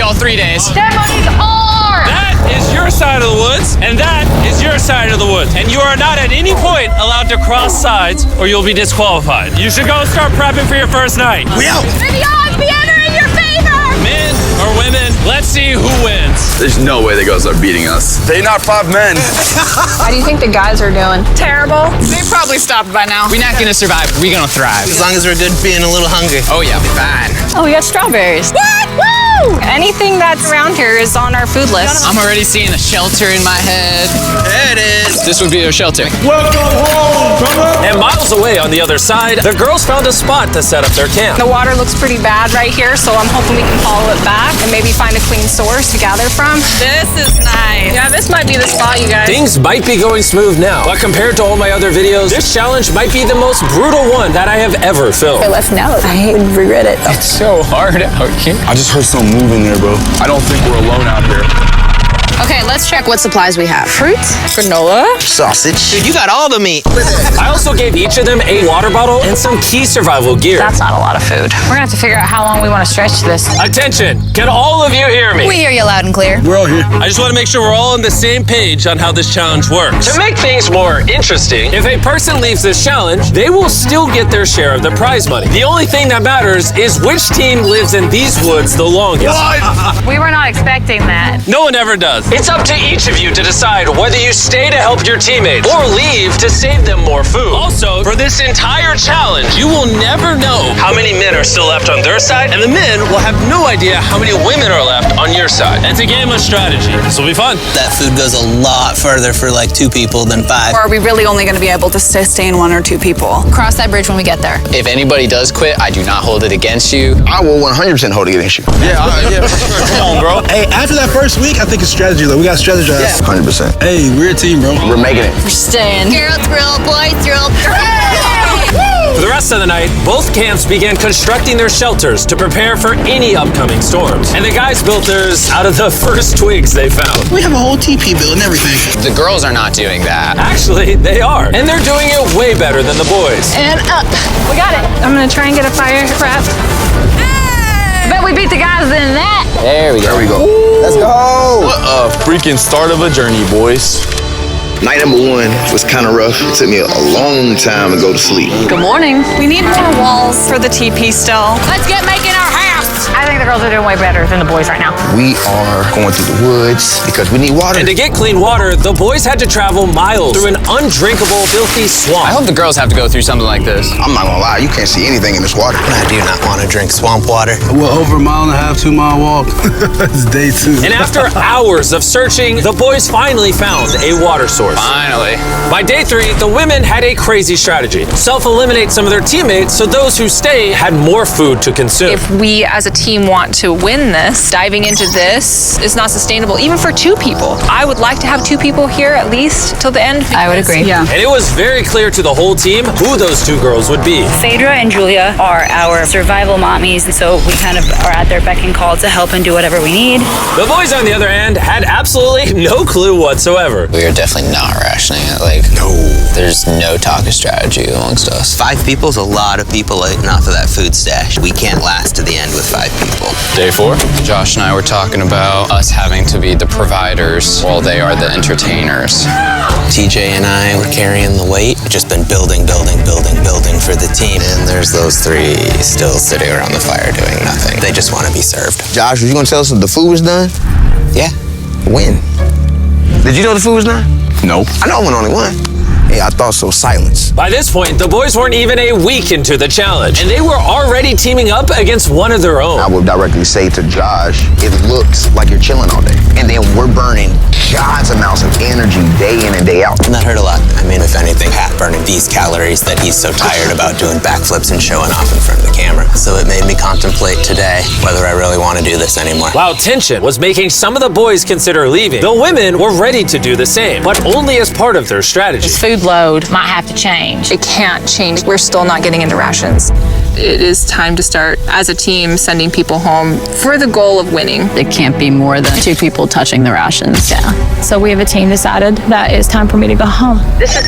all 3 days. Ceremonies are! That is your side of the woods, and that is your side of the woods. And you are not at any point allowed to cross sides or you'll be disqualified. You should go start prepping for your first night. We out. The odds be ever in your favor! Men or women, let's see who wins. There's no way the girls are beating us. They not 5 men. How do you think the guys are doing? Terrible. They probably stopped by now. We're not gonna survive, we're gonna thrive. As long as we're good being a little hungry. Oh yeah, fine. Oh, we got strawberries. What? Woo! Anything that's around here is on our food list. I'm already seeing a shelter in my head. There it is. This would be a shelter. And miles away on the other side, the girls found a spot to set up their camp. The water looks pretty bad right here, so I'm hoping we can follow it back and maybe find a clean source to gather from. This is nice. Yeah, this might be the spot, you guys. Things might be going smooth now, but compared to all my other videos, this challenge might be the most brutal one that I have ever filmed. Let's know. I would regret it. It's so hard out here. I just heard some moving there, bro. I don't think we're alone out here. Okay, let's check what supplies we have. Fruits, granola, Sausage. Dude, you got all the meat. I also gave each of them a water bottle and some key survival gear. That's not a lot of food. We're gonna have to figure out how long we want to stretch this. Attention, can all of you hear me? We hear you loud and clear. We're all here. I just want to make sure we're all on the same page on how this challenge works. To make things more interesting, if a person leaves this challenge, they will still get their share of the prize money. The only thing that matters is which team lives in these woods the longest. We were not expecting that. No one ever does. It's up to each of you to decide whether you stay to help your teammates or leave to save them more food. Also, for this entire challenge, you will never know how many men are still left on their side, and the men will have no idea how many women are left on your side. It's a game of strategy. This will be fun. That food goes a lot further for like 2 people than 5. Or are we really only gonna be able to sustain 1 or 2 people? Cross that bridge when we get there. If anybody does quit, I do not hold it against you. I will 100% hold it against you. Yeah, for sure. Come on, bro. Hey, after that first week, I think it's strategy, though. We got to strategize. 100%. Hey, we're a team, bro. We're making it. We're staying. Girls grill, boys grill. For the rest of the night, both camps began constructing their shelters to prepare for any upcoming storms. And the guys built theirs out of the first twigs they found. We have a whole TP built and everything. The girls are not doing that. Actually, they are. And they're doing it way better than the boys. And up. We got it. I'm gonna try and get a fire prepped. I bet we beat the guys in that. There we go. There we go. Let's go. What a freaking start of a journey, boys. Night number 1 was kind of rough. It took me a long time to go to sleep. Good morning. We need more walls for the TP still. Let's get making our house. I think the girls are doing way better than the boys right now. We are going through the woods because we need water. And to get clean water, the boys had to travel miles through an undrinkable, filthy swamp. I hope the girls have to go through something like this. I'm not gonna lie, you can't see anything in this water. I do not want to drink swamp water. We're over a 1.5 2-mile walk. It's day 2. And after hours of searching, the boys finally found a water source. Finally. By day 3, the women had a crazy strategy. Self-eliminate some of their teammates so those who stay had more food to consume. If we as a team want to win this, diving into this is not sustainable, even for 2 people. I would like to have 2 people here at least till the end. I would agree. Yeah. And it was very clear to the whole team who those 2 girls would be. Phaedra and Julia are our survival mommies, and so we kind of are at their beck and call to help and do whatever we need. The boys, on the other hand, had absolutely no clue whatsoever. We are definitely not rationing it. Like, no. There's no talk of strategy amongst us. 5 people is a lot of people eating off of that food stash. We can't last to the end with 5 people. Day 4, Josh and I were talking about us having to be the providers while they are the entertainers. TJ and I were carrying the weight. We've just been building for the team. And there's those 3 still sitting around the fire doing nothing. They just want to be served. Josh, were you gonna tell us if the food was done? Yeah. When? Did you know the food was done? Nope. I know I'm only one. Yeah, I thought so. Silence. By this point, the boys weren't even a week into the challenge, and they were already teaming up against one of their own. I would directly say to Josh, it looks like you're chilling all day. And then we're burning God's amounts of energy day in and day out. And that hurt a lot. I mean, if anything, Pat burning these calories that he's so tired about doing backflips and showing off in front of the camera. So it made me contemplate today whether I really want to do this anymore. While tension was making some of the boys consider leaving, the women were ready to do the same, but only as part of their strategy. This food load might have to change. It can't change. We're still not getting into rations. It is time to start, as a team, sending people home for the goal of winning. It can't be more than 2 people touching the rations. Yeah. So we have a team decided that it's time for me to go home. This is